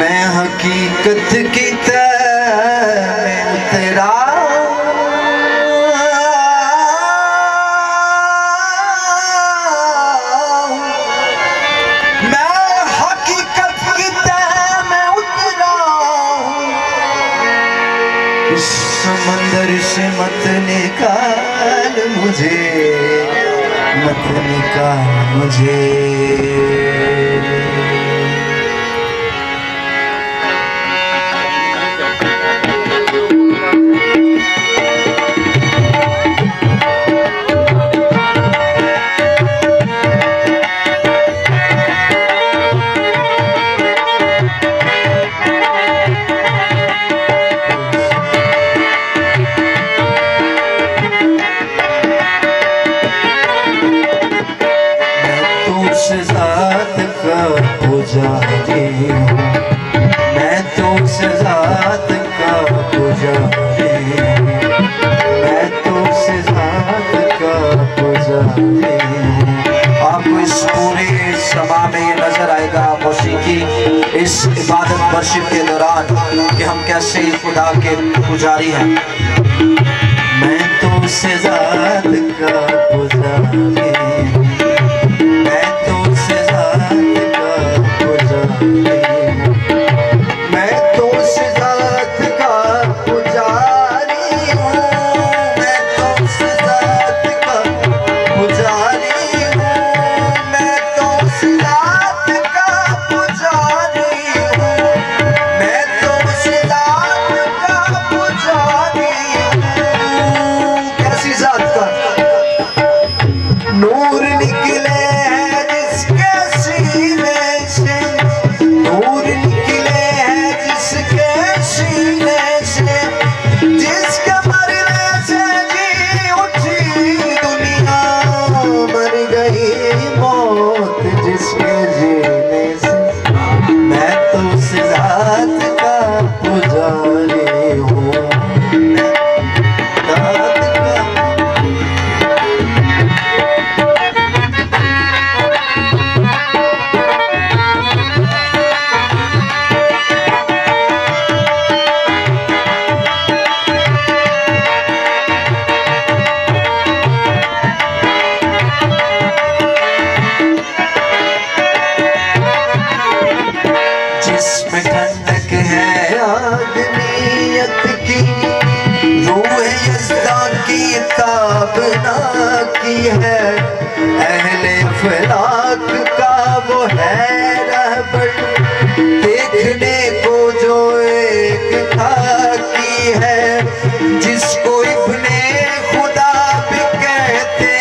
मैं हकीकत की में उतरा समंदर से मत निकाल मुझे, मत निकाल मुझे। पुजारी हूँ मैं, तो उस ज़ात का पुजारी हूँ मैं, तो उस ज़ात का पुजारी हूँ। आपको इस पूरे समा में ये नजर आएगा मौसीकी इस इबादत वर्शिप के दौरान कि हम कैसे खुदा के पुजारी हैं। मैं तो उस ज़ात का पुजारी हूँ, मैं तो उस ज़ात का पुजारी हूँ, मैं तो उस ज़ात का पुजारी हूँ, मैं तो उस ज़ात का पुजारी हूँ, मैं तो उस ज़ात का पुजारी हूँ। कैसी ज़ात का? नूर निकले हैं जिसके सीने से, नूर निकले हैं जिसके सीने से, जिसके मरने से जी उठी दुनिया, मर गई मौत जिसके जीने से। मैं तो उस ज़ात का पुजारी हूँ, जिसमें ठंडक है आदमियत की, रूह यज़्दा की ताबना की है, अहले अफलाक का वो है रहबर, देखने को जो एक खाकी है, जिसको इब्ने खुदा भी कहते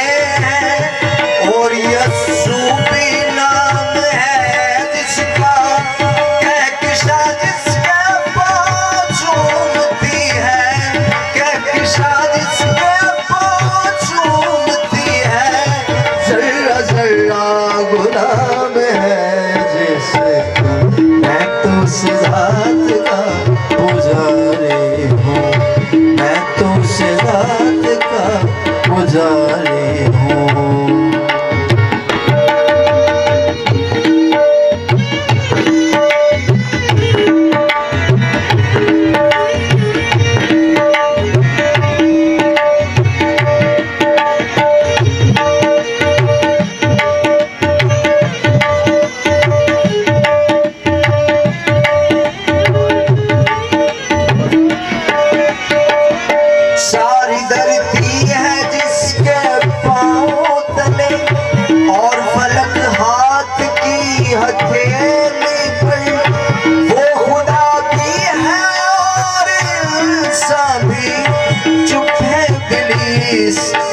हैं और यस्सू भी नाम है जिसका, कहकशा जिसके पाँव चूमती है, कहकशा जिसके पाँव चूमती है, जर्रा जर्रा गुनाह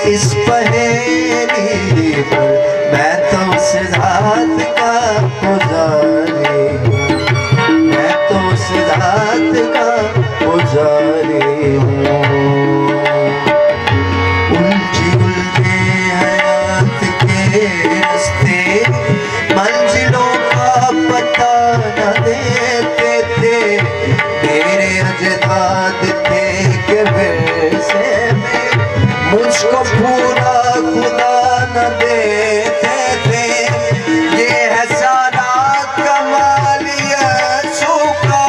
इस पहेली पर, मैं तो उस ज़ात का पुजारी हूँ, मैं तो उस ज़ात का पुजारी हूँ। उलझे उलझे हयात के रास्ते मंजिलों का पता न देते थे, मेरे अजदाद थे कि वैसे में मुझको पूरा खुदा न देते थे। ये है सारा कमाल यीशु का,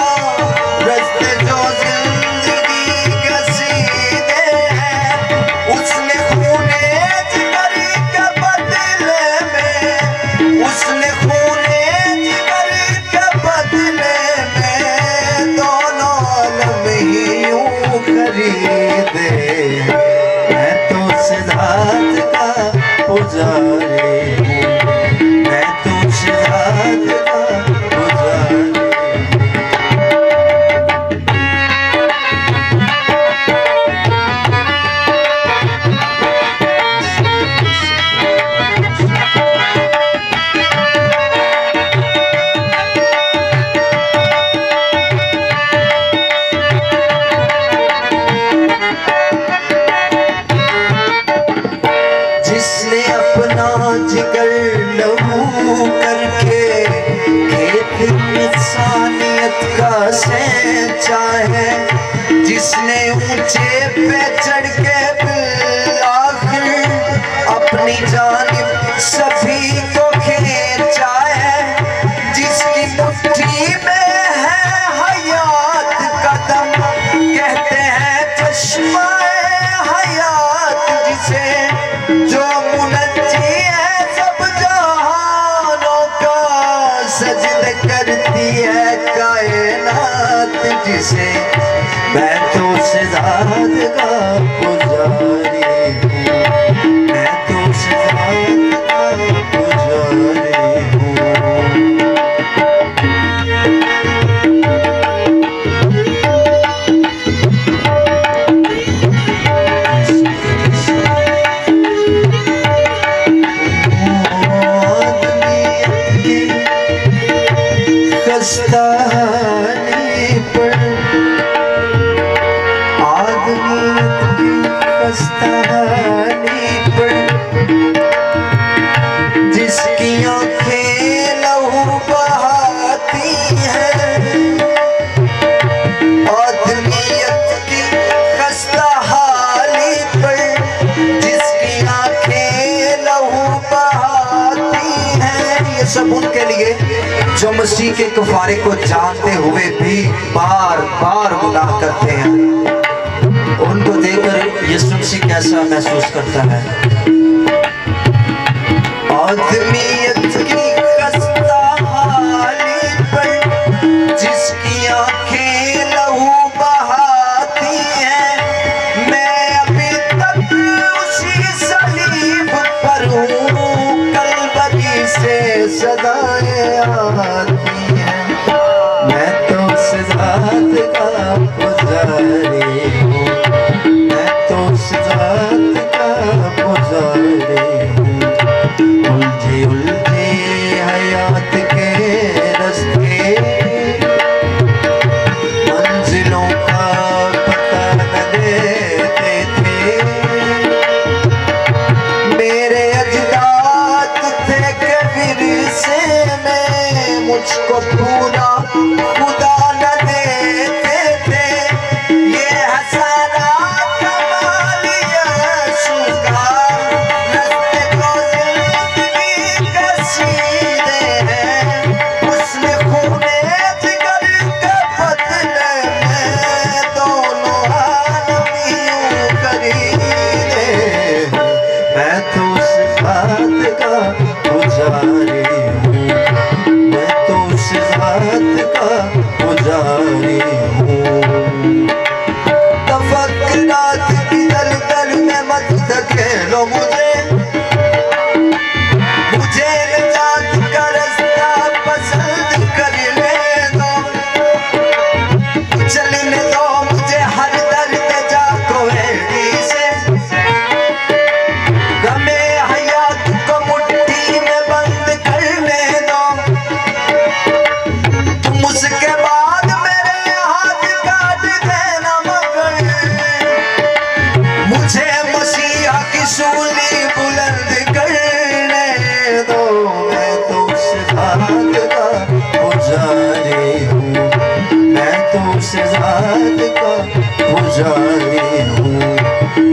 रास्ते जो जिंदगी के सीधे हैं, उसने खूने जिगर के बदले में, उसने खूने जिगर के बदले में दोनों आलम ही यूं खरीदे। मैं तो उस ज़ात का पुजारी हूँ, मैं तो उस ज़ात का पुजारी। जिसने अपना जिगर लहू करके खेत इंसानियत का सेंचा है, जिसने ऊंचे पे चढ़ के बिलाखिर अपनी जानिब सभी को खींचा है, जिसकी मुट्ठी में है हयात का दम, कहते हैं चश्मा हयात जिसे, जो मुनज्जी है सब जहानों का, सजद करती है कायनात जिसे। मैं तो उस ज़ात का पुजारी हूँ, मैं तो उस ज़ात का पुजारी हूँ। खस्ताहाली पर, आदमियत की खस्ताहाली पर, जिसकी आँखें लहू बहाती हैं, आदमियत की खस्ताहाली पर, जिसकी आँखें लहू बहाती हैं। ये सब उनके लिए जो मसीह के कफारे को जानते हुए भी बार बार गुनाह करते हैं। उनको देखकर यीशु मसीह कैसा महसूस करता है। आदमियत की खस्ताहाली पर, जिसकी आंखें लहू बहाती हैं, मैं अभी तक उसी सलीब पर हूँ, कलवरी से सदाएं आती हैं। मैं तो उस ज़ात का पुजारी हूँ, मैं तो उस ज़ात का पुजारी हूँ। उलझे उलझे हयात के रास्ते मंजिलों का पता न देते थे, मेरे अजदाद थे कि विरसे में मुझको पूरा खुदा न देते थे। ये है सारा कमाल यीशु का, रास्ते को जिंदगी के सीधे हैं, उसने खूने जिगर के बदले में दोनों आलम यूं खरीदे। मैं तो उस ज़ात का पुजारी हूँ, मैं तो उस ज़ात का पुजारी हूँ। तफक्कुरात की दलदल में मत धकेलो मुझे, मुझे निजात का रास्ता पसंद कर ले दो, चलने दो मुझे हर दर्द जा कोई से। जात का पुजारी हूँ,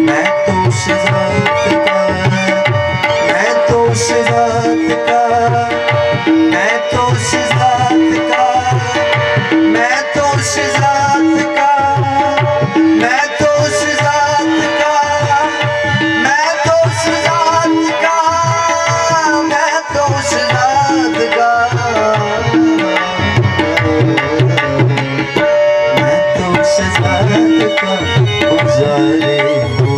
मैं तो उस जात का, मैं तो उस जात का, मैं तो उस जात का, मैं तो उस जात का, मैं तो उस जात का, मैं तो उस जात का, मैं तो उस जात का, मैं तो उस जात का पुजारी हूँ।